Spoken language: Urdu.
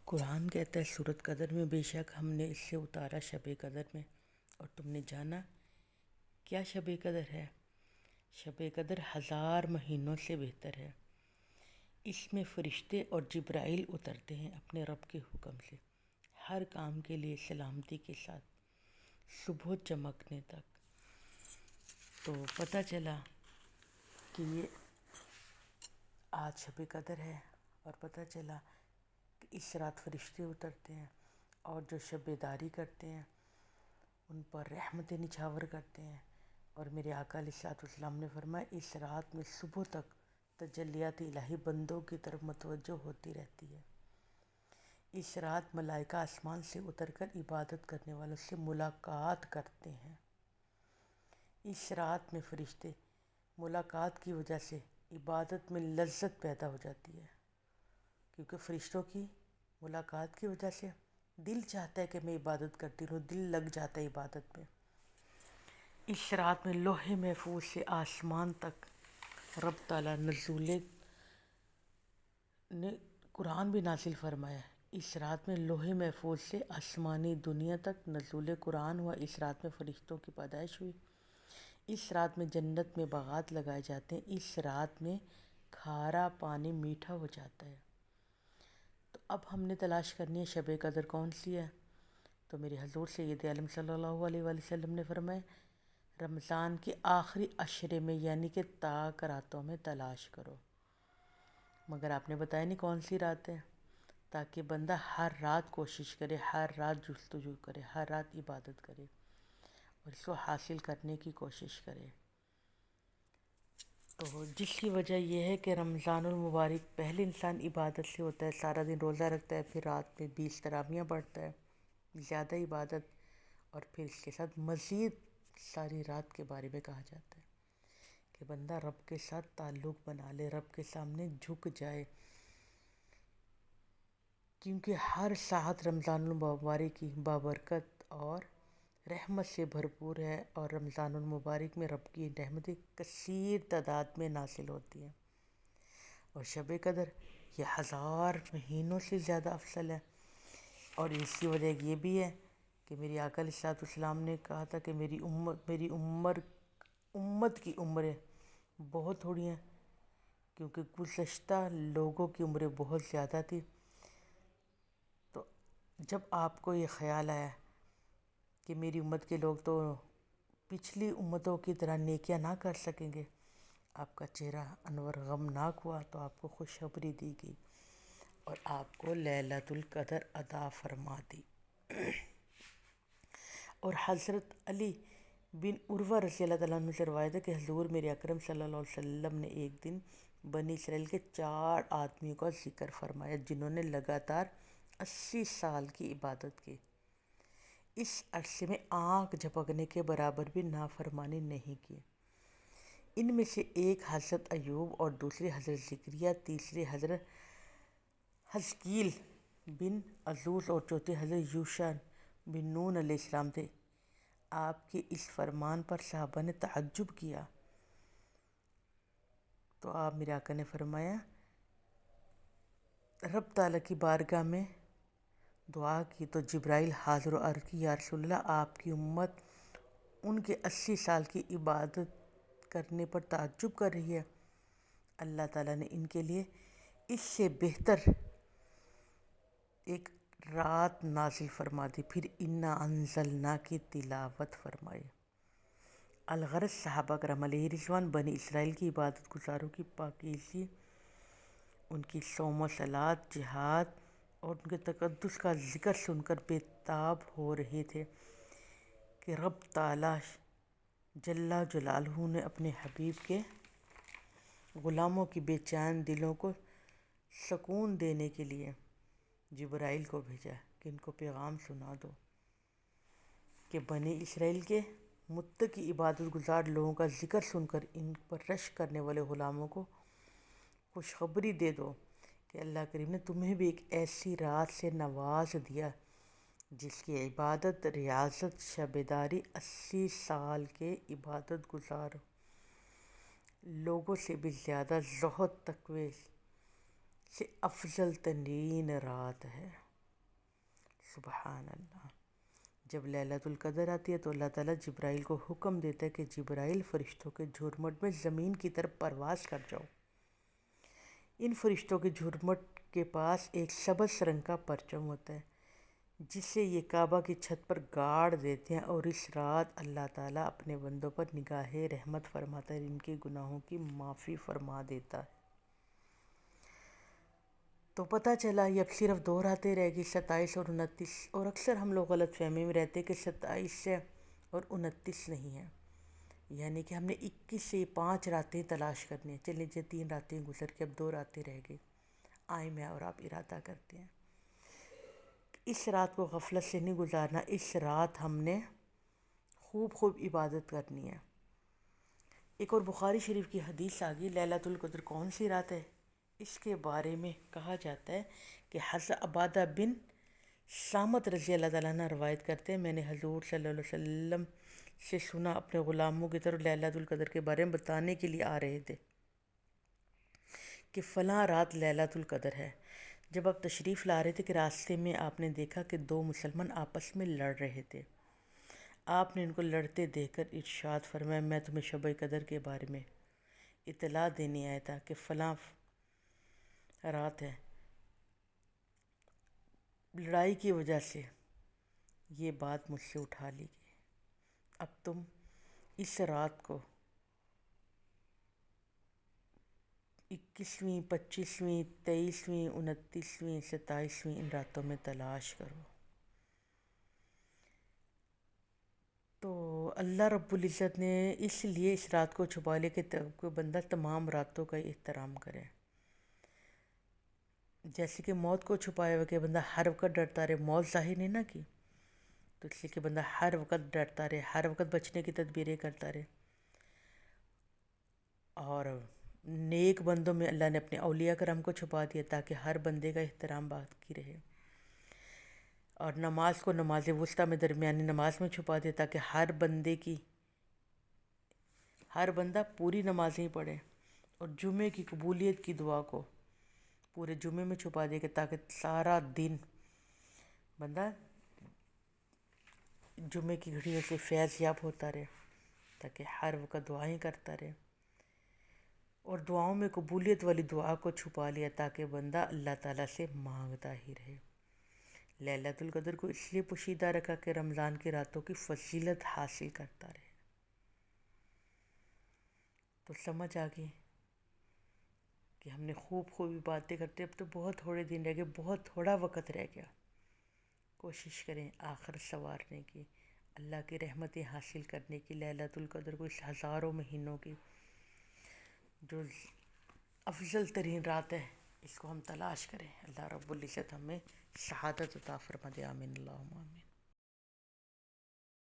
قرآن کہتا ہے سورۃ قدر میں بے شک ہم نے اس سے اتارا شب قدر میں، اور تم نے جانا کیا شب قدر ہے؟ شب قدر 1000 مہینوں سے بہتر ہے۔ اس میں فرشتے اور جبرائیل اترتے ہیں اپنے رب کے حکم سے، ہر کام کے لیے سلامتی کے ساتھ صبح چمکنے تک۔ تو پتہ چلا کہ یہ آج شب قدر ہے، اور پتہ چلا کہ اس رات فرشتے اترتے ہیں اور جو شب بیداری کرتے ہیں ان پر رحمتیں نچھاور کرتے ہیں۔ اور میرے آقا علیہ الصلوۃ والسلام نے فرمایا اس رات میں صبح تک تجلیات الہی بندوں کی طرف متوجہ ہوتی رہتی ہے۔ اس رات ملائکہ آسمان سے اتر کر عبادت کرنے والوں سے ملاقات کرتے ہیں۔ اس رات میں فرشتے ملاقات کی وجہ سے عبادت میں لذت پیدا ہو جاتی ہے، کیونکہ فرشتوں کی ملاقات کی وجہ سے دل چاہتا ہے کہ میں عبادت کرتی رہوں، دل لگ جاتا ہے عبادت میں۔ اس رات میں لوح محفوظ سے آسمان تک رب تعالیٰ نے قرآن بھی نازل فرمایا ہے۔ اس رات میں لوح محفوظ سے آسمانی دنیا تک نزول قرآن ہوا۔ اس رات میں فرشتوں کی پیدائش ہوئی۔ اس رات میں جنت میں باغات لگائے جاتے ہیں۔ اس رات میں کھارا پانی میٹھا ہو جاتا ہے۔ تو اب ہم نے تلاش کرنی ہے شب قدر کون سی ہے۔ تو میرے حضور سید عالم صلی اللہ علیہ وآلہ وسلم نے فرمایا رمضان کے آخری عشرے میں، یعنی کہ طاق راتوں میں تلاش کرو۔ مگر آپ نے بتایا نہیں کون سی رات ہے، تاکہ بندہ ہر رات کوشش کرے، ہر رات جستجو کرے، ہر رات عبادت کرے اور اس کو حاصل کرنے کی کوشش کرے۔ تو جس کی وجہ یہ ہے کہ رمضان المبارک پہلے انسان عبادت سے ہوتا ہے، سارا دن روزہ رکھتا ہے، پھر رات میں 20 تراویحیں پڑھتا ہے، زیادہ عبادت، اور پھر اس کے ساتھ مزید ساری رات کے بارے میں کہا جاتا ہے کہ بندہ رب کے ساتھ تعلق بنا لے، رب کے سامنے جھک جائے، کیونکہ ہر ساعت رمضان المبارک کی بابرکت اور رحمت سے بھرپور ہے، اور رمضان المبارک میں رب کی رحمتیں کثیر تعداد میں نازل ہوتی ہیں۔ اور شب قدر یہ 1000 مہینوں سے زیادہ افضل ہے۔ اور اس کی وجہ یہ بھی ہے کہ میری آقا علیہ الصلوۃ والسلام نے کہا تھا کہ میری امت کی عمریں بہت تھوڑی ہیں، کیونکہ گزشتہ لوگوں کی عمریں بہت زیادہ تھی۔ تو جب آپ کو یہ خیال آیا کہ میری امت کے لوگ تو پچھلی امتوں کی طرح نیکیاں نہ کر سکیں گے، آپ کا چہرہ انور غمناک ہوا، تو آپ کو خوشخبری دی گئی اور آپ کو لیلۃ القدر عطا فرما دی۔ اور حضرت علی بن عروہ رضی اللہ تعالیٰ عنہ سے روایت ہے کہ حضور میرے اکرم صلی اللہ علیہ وسلم نے ایک دن بنی اسرائیل کے 4 آدمیوں کا ذکر فرمایا جنہوں نے لگاتار 80 سال کی عبادت کی، اس عرصے میں آنکھ جھپکنے کے برابر بھی نافرمانی نہیں کی۔ ان میں سے ایک حضرت ایوب اور دوسرے حضرت زکریا، تیسرے حضرت حزقیل بن عزوز اور چوتھے حضرت یوشع بن نون علیہ السلام تھے۔ آپ کے اس فرمان پر صحابہ نے تعجب کیا، تو آپ میرے آقا نے فرمایا رب تعالیٰ کی بارگاہ میں دعا کی تو جبرائیل حاضر و عرض کی یا رسول اللہ، آپ کی امت ان کے 80 سال کی عبادت کرنے پر تعجب کر رہی ہے۔ اللہ تعالیٰ نے ان کے لیے اس سے بہتر ایک رات نازل فرما دی، پھر انا انزلنا کی تلاوت فرمائی۔ الغرض صحابہ کرام علیہ رضوان بنی اسرائیل کی عبادت گزاروں کی پاکیزگی، ان کی صوم و صلات، جہاد اور ان کے تقدس کا ذکر سن کر بےتاب ہو رہے تھے کہ رب تعالیٰ جل جلالہ نے اپنے حبیب کے غلاموں کی بے چین دلوں کو سکون دینے کے لیے جبرائیل کو بھیجا کہ ان کو پیغام سنا دو کہ بنی اسرائیل کے متقی عبادت گزار لوگوں کا ذکر سن کر ان پر رشک کرنے والے غلاموں کو خوشخبری دے دو کہ اللہ کریم نے تمہیں بھی ایک ایسی رات سے نواز دیا جس کی عبادت، ریاضت، شبیداری 80 سال کے عبادت گزار لوگوں سے بھی زیادہ زہد تقوی سے افضل ترین رات ہے۔ سبحان اللہ۔ جب لیلۃ القدر آتی ہے تو اللہ تعالیٰ جبرائیل کو حکم دیتا ہے کہ جبرائیل فرشتوں کے جھرمٹ میں زمین کی طرف پرواز کر جاؤ۔ ان فرشتوں کے جھرمٹ کے پاس ایک سبز رنگ کا پرچم ہوتا ہے جس سے یہ کعبہ کی چھت پر گاڑ دیتے ہیں، اور اس رات اللہ تعالیٰ اپنے بندوں پر نگاہ رحمت فرماتا ہے، ان کے گناہوں کی معافی فرما دیتا ہے۔ تو پتہ چلا یہ اب صرف 2 راتیں رہ گئی، 27 اور 29، اور اکثر ہم لوگ غلط فہمی میں رہتے کہ 27 ہے اور 29 نہیں ہے، یعنی کہ ہم نے 21 سے 5 راتیں تلاش کرنی ہیں۔ چلیں جی 3 راتیں گزر کے اب 2 راتیں رہ گئی، آئیں میں اور آپ ارادہ کرتے ہیں اس رات کو غفلت سے نہیں گزارنا، اس رات ہم نے خوب عبادت کرنی ہے۔ ایک اور بخاری شریف کی حدیث آگئی، لیلۃ القدر کون سی رات ہے؟ اس کے بارے میں کہا جاتا ہے کہ حضرت عبادہ بن صامت رضی اللہ تعالیٰ عنہ روایت کرتے ہیں، میں نے حضور صلی اللہ علیہ وسلم سے سنا، اپنے غلاموں کی طرف لیلۃ القدر کے بارے میں بتانے کے لیے آ رہے تھے کہ فلاں رات لیلۃ القدر ہے۔ جب آپ تشریف لا رہے تھے کہ راستے میں آپ نے دیکھا کہ 2 مسلمان آپس میں لڑ رہے تھے۔ آپ نے ان کو لڑتے دیکھ کر ارشاد فرمایا، میں تمہیں شب قدر کے بارے میں اطلاع دینے آیا تھا کہ فلاں رات ہے، لڑائی کی وجہ سے یہ بات مجھ سے اٹھا لی گئی، اب تم اس رات کو 21ویں، 25ویں، 23ویں، 29ویں، 27ویں ان راتوں میں تلاش کرو۔ تو اللہ رب العزت نے اس لیے اس رات کو چھپا لیا کہ کوئی بندہ تمام راتوں کا احترام کرے، جیسے کہ موت کو چھپایا ہوا کہ بندہ ہر وقت ڈرتا رہے، موت ظاہر نہیں نہ کی، تو اس لیے کہ بندہ ہر وقت ڈرتا رہے، ہر وقت بچنے کی تدبیریں کرتا رہے۔ اور نیک بندوں میں اللہ نے اپنے اولیاء کرام کو چھپا دیا تاکہ ہر بندے کا احترام باقی رہے، اور نماز کو نماز وسطیٰ میں درمیانی نماز میں چھپا دیا تاکہ ہر بندہ پوری نمازیں پڑھے، اور جمعے کی قبولیت کی دعا کو پورے جمعے میں چھپا دیا کہ تاکہ سارا دن بندہ جمعے کی گھڑیوں سے فیض یاب ہوتا رہے، تاکہ ہر وقت دعائیں کرتا رہے، اور دعاؤں میں قبولیت والی دعا کو چھپا لیا تاکہ بندہ اللہ تعالیٰ سے مانگتا ہی رہے۔ لیلۃ القدر کو اس لیے پوشیدہ رکھا کہ رمضان کی راتوں کی فضیلت حاصل کرتا رہے۔ تو سمجھ آ گئی کہ ہم نے خوب باتیں کرتے، اب تو بہت تھوڑے دن رہ گئے، بہت تھوڑا وقت رہ گیا، کوشش کریں آخر سنوارنے کی، اللہ کی رحمتیں حاصل کرنے کی، لیلۃ القدر کو اس ہزاروں مہینوں کی جو افضل ترین رات ہے اس کو ہم تلاش کریں۔ اللہ رب العزت ہمیں شہادت عطا فرما دے، آمین اللہم آمین۔